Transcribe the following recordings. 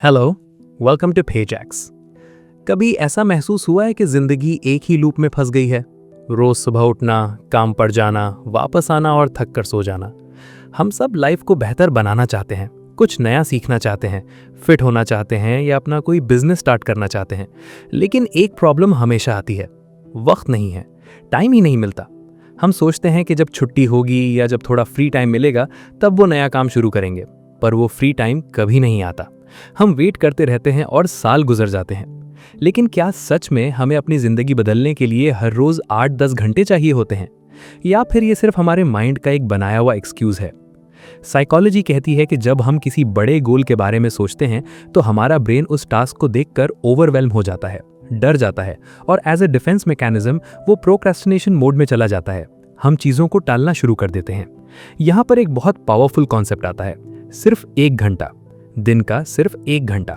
Hello, welcome to पेजैक्स। कभी ऐसा महसूस हुआ है कि जिंदगी एक ही लूप में फंस गई है? रोज सुबह उठना, काम पर जाना, वापस आना और थक कर सो जाना। हम सब लाइफ को बेहतर बनाना चाहते हैं, कुछ नया सीखना चाहते हैं, फिट होना चाहते हैं या अपना कोई बिजनेस स्टार्ट करना चाहते हैं। लेकिन एक प्रॉब्लम हमेशा आती है, वक्त नहीं है, टाइम ही नहीं मिलता। हम सोचते हैं कि जब छुट्टी होगी या जब थोड़ा फ्री टाइम मिलेगा तब वो नया काम शुरू करेंगे, पर वो फ्री टाइम कभी नहीं आता। हम वेट करते रहते हैं और साल गुजर जाते हैं। लेकिन क्या सच में हमें अपनी जिंदगी बदलने के लिए हर रोज 8-10 घंटे चाहिए होते हैं, या फिर ये सिर्फ हमारे माइंड का एक बनाया हुआ एक्सक्यूज है? साइकोलॉजी कहती है कि जब हम किसी बड़े गोल के बारे में सोचते हैं तो हमारा ब्रेन उस टास्क को देखकर ओवरवेल्म हो जाता है, डर जाता है और एज ए डिफेंस मैकेनिज्म वो प्रोक्रेस्टिनेशन मोड में चला जाता है। हम चीजों को टालना शुरू कर देते हैं। यहाँ पर एक बहुत पावरफुल कॉन्सेप्ट आता है, सिर्फ 1 घंटा। दिन का सिर्फ 1 घंटा।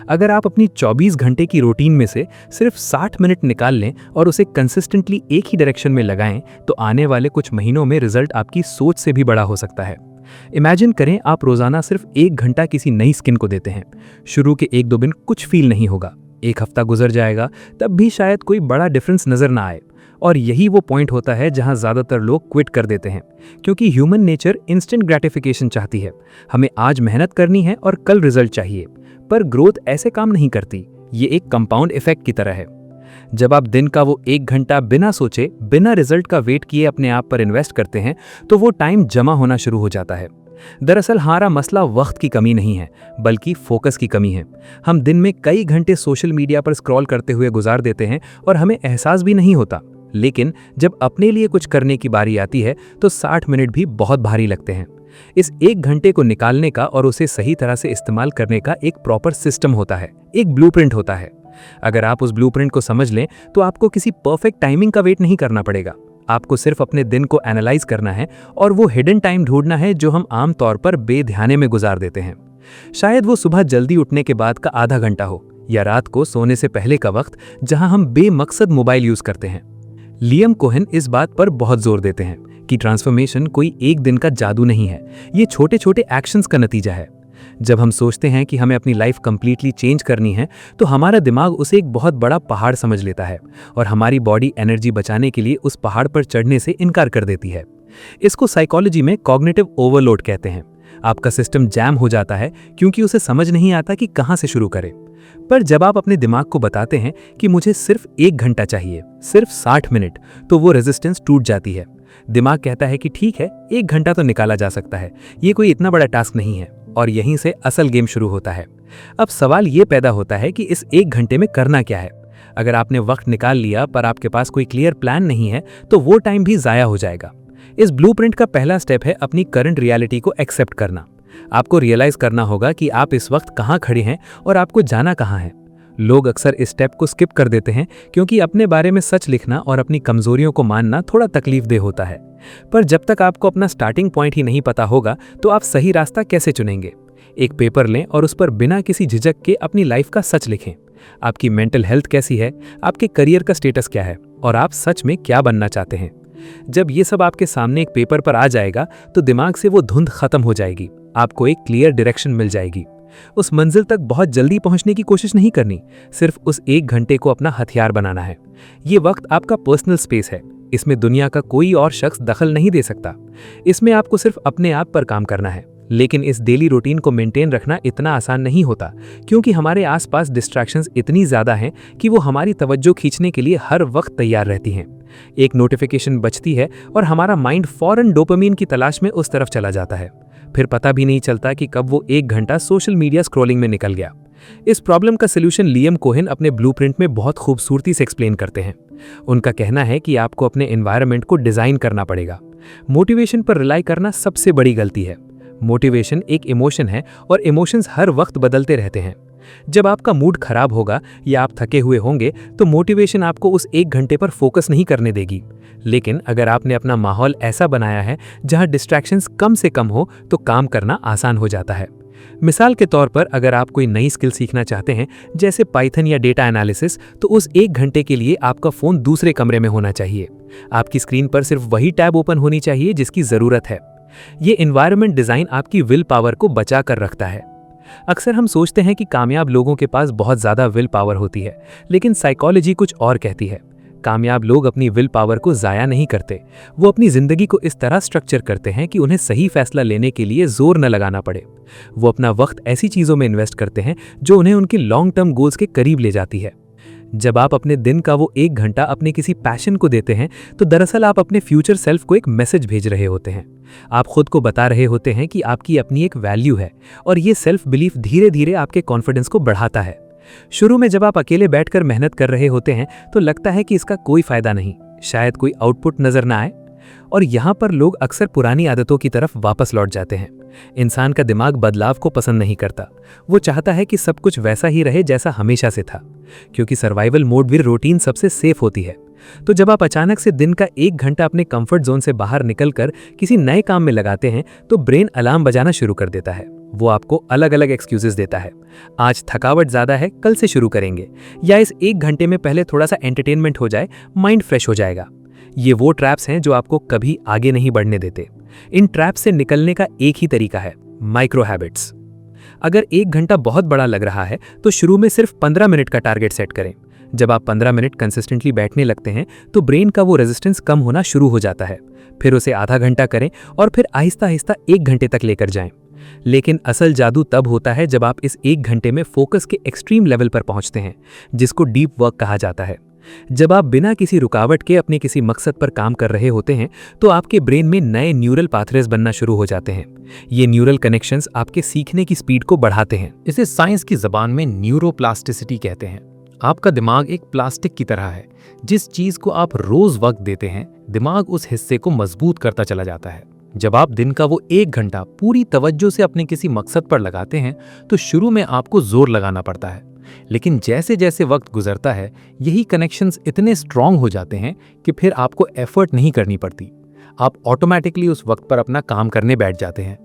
अगर आप अपनी 24 घंटे की रूटीन में से सिर्फ 60 मिनट निकाल लें और उसे कंसिस्टेंटली एक ही डायरेक्शन में लगाएं तो आने वाले कुछ महीनों में रिजल्ट आपकी सोच से भी बड़ा हो सकता है। इमेजिन करें आप रोजाना सिर्फ 1 घंटा किसी नई स्किन को देते हैं। शुरू के 1-2 दिन कुछ फील नहीं होगा, एक हफ्ता गुजर जाएगा, तब भी शायद कोई बड़ा डिफरेंस नजर ना आए। और यही वो पॉइंट होता है जहां ज्यादातर लोग क्विट कर देते हैं, क्योंकि ह्यूमन नेचर इंस्टेंट ग्रेटिफिकेशन चाहती है। हमें आज मेहनत करनी है और कल रिजल्ट चाहिए, पर ग्रोथ ऐसे काम नहीं करती। ये एक कंपाउंड इफेक्ट की तरह है। जब आप दिन का वो 1 घंटा बिना सोचे, बिना रिजल्ट का वेट किए अपने आप पर इन्वेस्ट करते हैं तो वो टाइम जमा होना शुरू हो जाता है। दरअसल हमारा मसला वक्त की कमी नहीं है, बल्कि फोकस की कमी है। हम दिन में कई घंटे सोशल मीडिया पर स्क्रॉल करते हुए गुजार देते हैं और हमें एहसास भी नहीं होता। लेकिन जब अपने लिए कुछ करने की बारी आती है तो 60 मिनट भी बहुत भारी लगते हैं। इस 1 घंटे को निकालने का और उसे सही तरह से इस्तेमाल करने का एक प्रॉपर सिस्टम होता है, एक ब्लूप्रिंट होता है। अगर आप उस ब्लूप्रिंट को समझ लें तो आपको किसी परफेक्ट टाइमिंग का वेट नहीं करना पड़ेगा। आपको सिर्फ अपने दिन को एनालाइज करना है और वो हिडन टाइम ढूंढना है जो हम आम तौर पर बेध्याने में गुजार देते हैं। शायद वो सुबह जल्दी उठने के बाद का आधा घंटा हो, या रात को सोने से पहले का वक्त जहां हम बेमकसद मोबाइल यूज करते हैं। लियम कोहेन इस बात पर बहुत जोर देते हैं कि ट्रांसफॉर्मेशन कोई एक दिन का जादू नहीं है, ये छोटे छोटे एक्शंस का नतीजा है। जब हम सोचते हैं कि हमें अपनी लाइफ कंप्लीटली चेंज करनी है तो हमारा दिमाग उसे एक बहुत बड़ा पहाड़ समझ लेता है और हमारी बॉडी एनर्जी बचाने के लिए उस पहाड़ पर चढ़ने से इनकार कर देती है। इसको साइकोलॉजी में कॉग्निटिव ओवरलोड कहते हैं। आपका सिस्टम जैम हो जाता है क्योंकि उसे समझ नहीं आता कि कहां से शुरू करें। पर जब आप अपने दिमाग को बताते हैं कि मुझे सिर्फ 1 घंटा चाहिए, सिर्फ 60 मिनट, तो वो रेजिस्टेंस टूट जाती है। दिमाग कहता है कि ठीक है, 1 घंटा तो निकाला जा सकता है, ये कोई इतना बड़ा टास्क नहीं है। और यहीं से असल गेम शुरू होता है। अब सवाल ये पैदा होता है कि इस 1 घंटे में करना क्या है। अगर आपने वक्त निकाल लिया पर आपके पास कोई क्लियर प्लान नहीं है तो वो टाइम भी जाया हो जाएगा। इस ब्लूप्रिंट का पहला स्टेप है अपनी करंट रियलिटी को एक्सेप्ट करना। आपको रियलाइज करना होगा कि आप इस वक्त कहां खड़े हैं और आपको जाना कहां है। लोग अक्सर इस स्टेप को स्किप कर देते हैं क्योंकि अपने बारे में सच लिखना और अपनी कमजोरियों को मानना थोड़ा तकलीफदेह होता है। पर जब तक आपको अपना स्टार्टिंग पॉइंट ही नहीं पता होगा तो आप सही रास्ता कैसे चुनेंगे? एक पेपर लें और उस पर बिना किसी झिझक के अपनी लाइफ का सच लिखें। आपकी मेंटल हेल्थ कैसी है, आपके करियर का स्टेटस क्या है और आप सच में क्या बनना चाहते हैं। जब ये सब आपके सामने एक पेपर पर आ जाएगा तो दिमाग से वो धुंध खत्म हो जाएगी। आपको एक क्लियर डायरेक्शन मिल जाएगी। उस मंजिल तक बहुत जल्दी पहुंचने की कोशिश नहीं करनी, सिर्फ उस 1 घंटे को अपना हथियार बनाना है। ये वक्त आपका पर्सनल स्पेस है, इसमें दुनिया का कोई और शख्स दखल नहीं दे सकता। इसमें आपको सिर्फ अपने आप पर काम करना है। लेकिन इस डेली रूटीन को मेंटेन रखना इतना आसान नहीं होता, क्योंकि हमारे आसपास डिस्ट्रैक्शंस इतनी ज्यादा हैं कि वो हमारी तवज्जो खींचने के लिए हर वक्त तैयार रहती हैं। एक नोटिफिकेशन बजती है और हमारा माइंड फौरन डोपामीन की तलाश में उस तरफ चला जाता है। फिर पता भी नहीं चलता कि कब वो 1 घंटा सोशल मीडिया स्क्रॉलिंग में निकल गया। इस प्रॉब्लम का सलूशन लियम कोहेन अपने ब्लूप्रिंट में बहुत खूबसूरती से एक्सप्लेन करते हैं। उनका कहना है कि आपको अपने एनवायरनमेंट को डिजाइन करना पड़ेगा। मोटिवेशन पर रिलाई करना सबसे बड़ी गलती है। मोटिवेशन एक इमोशन है और इमोशंस हर वक्त बदलते रहते हैं। जब आपका मूड खराब होगा या आप थके हुए होंगे तो मोटिवेशन आपको उस 1 घंटे पर फोकस नहीं करने देगी। लेकिन अगर आपने अपना माहौल ऐसा बनाया है जहां डिस्ट्रैक्शंस कम से कम हो तो काम करना आसान हो जाता है। मिसाल के तौर पर अगर आप कोई नई स्किल सीखना चाहते हैं, जैसे पाइथन या डेटा एनालिसिस, तो उस 1 घंटे के लिए आपका फोन दूसरे कमरे में होना चाहिए। आपकी स्क्रीन पर सिर्फ वही टैब ओपन होनी चाहिए जिसकी जरूरत है। ये एनवायरनमेंट डिजाइन आपकी विल पावर को बचा कर रखता है। अक्सर हम सोचते हैं कि कामयाब लोगों के पास बहुत ज़्यादा विल पावर होती है, लेकिन साइकोलॉजी कुछ और कहती है। कामयाब लोग अपनी विल पावर को ज़ाया नहीं करते। वो अपनी ज़िंदगी को इस तरह स्ट्रक्चर करते हैं कि उन्हें सही फैसला लेने के लिए जोर न लगाना पड़े। वो अपना वक्त ऐसी चीज़ों में इन्वेस्ट करते हैं जो उन्हें उनके लॉन्ग टर्म गोल्स के करीब ले जाती है। जब आप अपने दिन का वो 1 घंटा अपने किसी पैशन को देते हैं, तो दरअसल आप अपने फ्यूचर सेल्फ को एक मैसेज भेज रहे होते हैं। आप खुद को बता रहे होते हैं कि आपकी अपनी एक वैल्यू है, और ये सेल्फ बिलीफ धीरे धीरे आपके कॉन्फिडेंस को बढ़ाता है। शुरू में जब आप अकेले बैठकर मेहनत कर रहे होते हैं तो लगता है कि इसका कोई फायदा नहीं, शायद कोई आउटपुट नजर ना आए, और यहाँ पर लोग अक्सर पुरानी आदतों की तरफ वापस लौट जाते हैं। इंसान का दिमाग बदलाव को पसंद नहीं करता। वो चाहता है कि सब कुछ वैसा ही रहे जैसा हमेशा से था, क्योंकि सर्वाइवल मोड में रूटीन सबसे सेफ होती है। तो जब आप अचानक से दिन का 1 घंटा अपने कंफर्ट जोन से बाहर निकलकर किसी नए काम में लगाते हैं, तो ब्रेन अलार्म बजाना शुरू कर देता है। वो आपको अलग अलग एक्सक्यूजेस देता है। आज थकावट ज्यादा है, कल से शुरू करेंगे, या इस 1 घंटे में पहले थोड़ा सा एंटरटेनमेंट हो जाए, माइंड फ्रेश हो जाएगा। ये वो ट्रैप्स हैं जो आपको कभी आगे नहीं बढ़ने देते। इन ट्रैप्स से निकलने का एक ही तरीका है, माइक्रो हैबिट्स। अगर 1 घंटा बहुत बड़ा लग रहा है तो शुरू में सिर्फ 15 मिनट का टारगेट सेट करें। जब आप 15 मिनट कंसिस्टेंटली बैठने लगते हैं तो ब्रेन का वो रेजिस्टेंस कम होना शुरू हो जाता है। फिर उसे आधा घंटा करें और फिर आहिस्ता आहिस्ता 1 घंटे तक लेकर जाएं। लेकिन असल जादू तब होता है जब आप इस 1 घंटे में फोकस के एक्सट्रीम लेवल पर पहुंचते हैं, जिसको डीप वर्क कहा जाता है। जब आप बिना किसी रुकावट के अपने किसी मकसद पर काम कर रहे होते हैं तो आपके ब्रेन में नए न्यूरल पाथवेज बनना शुरू हो जाते हैं। ये न्यूरल कनेक्शंस आपके सीखने की स्पीड को बढ़ाते हैं। इसे साइंस की जबान में न्यूरोप्लास्टिसिटी कहते हैं। आपका दिमाग एक प्लास्टिक की तरह है। जिस चीज को आप रोज वक्त देते हैं, दिमाग उस हिस्से को मजबूत करता चला जाता है। जब आप दिन का वो 1 घंटा पूरी तवज्जो से अपने किसी मकसद पर लगाते हैं तो शुरू में आपको जोर लगाना पड़ता है, लेकिन जैसे जैसे वक्त गुजरता है यही कनेक्शंस इतने स्ट्रांग हो जाते हैं कि फिर आपको एफर्ट नहीं करनी पड़ती। आप ऑटोमेटिकली उस वक्त पर अपना काम करने बैठ जाते हैं।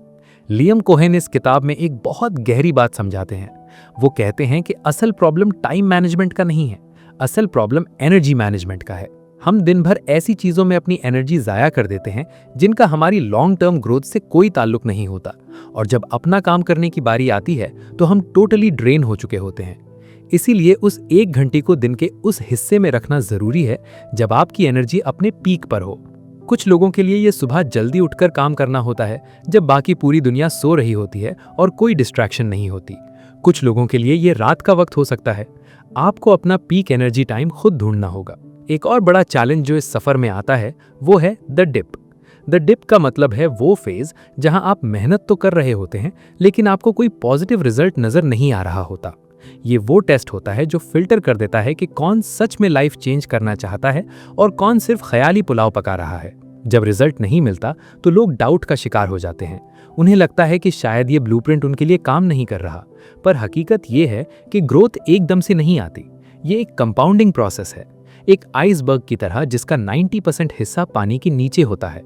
लियम कोहेन इस किताब में एक बहुत गहरी बात समझाते हैं। वो कहते हैं कि असल प्रॉब्लम टाइम मैनेजमेंट का नहीं है, असल प्रॉब्लम एनर्जी मैनेजमेंट का है। हम दिन भर ऐसी चीजों में अपनी एनर्जी जाया कर देते हैं जिनका हमारी लॉन्ग टर्म ग्रोथ से कोई ताल्लुक नहीं होता, और जब अपना काम करने की बारी आती है तो हम टोटली ड्रेन हो चुके होते हैं। इसीलिए उस 1 घंटे को दिन के उस हिस्से में रखना जरूरी है जब आपकी एनर्जी अपने पीक पर हो। कुछ लोगों के लिए ये सुबह जल्दी उठकर काम करना होता है जब बाकी पूरी दुनिया सो रही होती है और कोई डिस्ट्रैक्शन नहीं होती। कुछ लोगों के लिए ये रात का वक्त हो सकता है। आपको अपना पीक एनर्जी टाइम खुद ढूंढना होगा। एक और बड़ा चैलेंज जो इस सफर में आता है वो है द डिप। द डिप का मतलब है वो फेज जहां आप मेहनत तो कर रहे होते हैं लेकिन आपको कोई पॉजिटिव रिजल्ट नजर नहीं आ रहा होता। ये वो टेस्ट होता है जो फिल्टर कर देता है कि कौन सच में लाइफ चेंज करना चाहता है और कौन सिर्फ ख्याली पुलाव पका रहा है। जब रिजल्ट नहीं मिलता तो लोग डाउट का शिकार हो जाते हैं। उन्हें लगता है कि शायद ये ब्लूप्रिंट उनके लिए काम नहीं कर रहा, पर हकीकत ये है कि ग्रोथ एकदम से नहीं आती। ये एक कंपाउंडिंग प्रोसेस है, एक आइसबर्ग की तरह जिसका 90% हिस्सा पानी के नीचे होता है।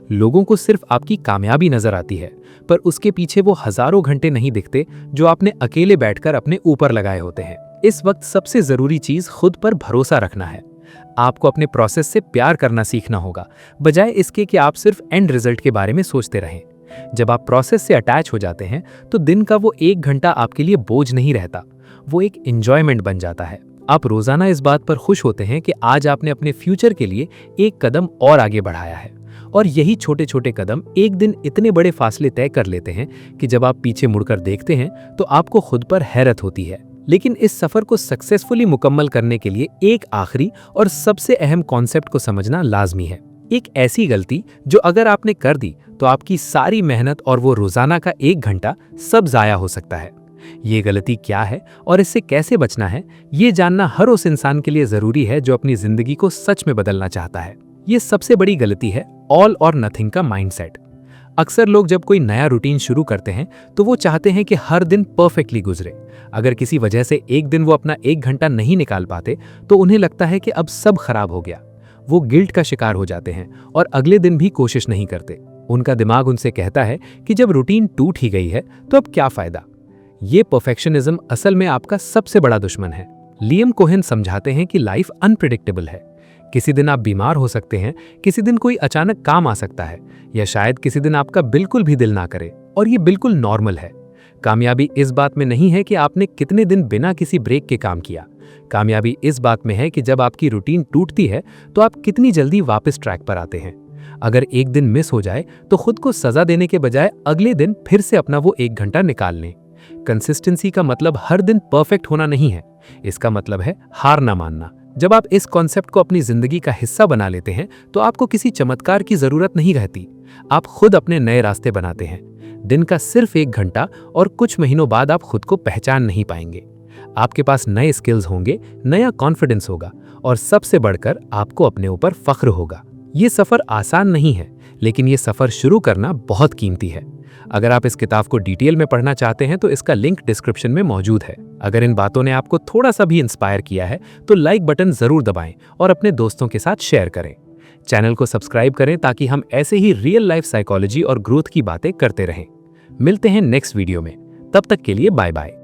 लोगों को सिर्फ आपकी कामयाबी नजर आती है, पर उसके पीछे वो हजारों घंटे नहीं दिखते जो आपने अकेले बैठकर अपने ऊपर लगाए होते हैं। इस वक्त सबसे जरूरी चीज खुद पर भरोसा रखना है। आपको अपने प्रोसेस से प्यार करना सीखना होगा, बजाय इसके कि आप सिर्फ एंड रिजल्ट के बारे में सोचते रहें। जब आप प्रोसेस से अटैच हो जाते हैं तो दिन का वो 1 घंटा आपके लिए बोझ नहीं रहता, वो एक एंजॉयमेंट बन जाता है। आप रोजाना इस बात पर खुश होते हैं कि आज आपने अपने फ्यूचर के लिए एक कदम और आगे बढ़ाया है, और यही छोटे छोटे कदम एक दिन इतने बड़े फासले तय कर लेते हैं कि जब आप पीछे मुड़कर देखते हैं तो आपको खुद पर हैरत होती है। लेकिन इस सफर को सक्सेसफुली मुकम्मल करने के लिए एक आखिरी और सबसे अहम कॉन्सेप्ट को समझना लाजमी है। एक ऐसी गलती जो अगर आपने कर दी तो आपकी सारी मेहनत और वो रोजाना का 1 घंटा सब जाया हो सकता है। ये गलती क्या है और इससे कैसे बचना है, ये जानना हर उस इंसान के लिए जरूरी है जो अपनी जिंदगी को सच में बदलना चाहता है। ये सबसे बड़ी गलती है ऑल और नथिंग का माइंडसेट। अक्सर लोग जब कोई नया रूटीन शुरू करते हैं तो वो चाहते हैं कि हर दिन परफेक्टली गुजरे। अगर किसी वजह से एक दिन वो अपना 1 घंटा नहीं निकाल पाते तो उन्हें लगता है कि अब सब खराब हो गया। वो गिल्ट का शिकार हो जाते हैं और अगले दिन भी कोशिश नहीं करते। उनका दिमाग उनसे कहता है कि जब रूटीन टूट ही गई है तो अब क्या फायदा। ये परफेक्शनिज्म असल में आपका सबसे बड़ा दुश्मन है। लियम कोहेन समझाते हैं कि लाइफ अनप्रिडिक्टेबल है। किसी दिन आप बीमार हो सकते हैं, किसी दिन कोई अचानक काम आ सकता है, या शायद किसी दिन आपका बिल्कुल भी दिल ना करे, और ये बिल्कुल नॉर्मल है। कामयाबी इस बात में नहीं है कि आपने कितने दिन बिना किसी ब्रेक के काम किया। कामयाबी इस बात में है कि जब आपकी रूटीन टूटती है तो आप कितनी जल्दी वापस ट्रैक पर आते हैं। अगर एक दिन मिस हो जाए तो खुद को सजा देने के बजाय अगले दिन फिर से अपना वो 1 घंटा निकाल लें। कंसिस्टेंसी का मतलब हर दिन परफेक्ट होना नहीं है, इसका मतलब है हार ना मानना। जब आप इस कॉन्सेप्ट को अपनी जिंदगी का हिस्सा बना लेते हैं तो आपको किसी चमत्कार की जरूरत नहीं रहती। आप खुद अपने नए रास्ते बनाते हैं। दिन का सिर्फ 1 घंटा और कुछ महीनों बाद आप खुद को पहचान नहीं पाएंगे। आपके पास नए स्किल्स होंगे, नया कॉन्फिडेंस होगा और सबसे बढ़कर आपको अपने ऊपर फख्र होगा। ये सफर आसान नहीं है, लेकिन ये सफर शुरू करना बहुत कीमती है। अगर आप इस किताब को डिटेल में पढ़ना चाहते हैं तो इसका लिंक डिस्क्रिप्शन में मौजूद है। अगर इन बातों ने आपको थोड़ा सा भी इंस्पायर किया है तो लाइक बटन जरूर दबाएं और अपने दोस्तों के साथ शेयर करें। चैनल को सब्सक्राइब करें ताकि हम ऐसे ही रियल लाइफ साइकोलॉजी और ग्रोथ की बातें करते रहें। मिलते हैं नेक्स्ट वीडियो में, तब तक के लिए बाय बाय।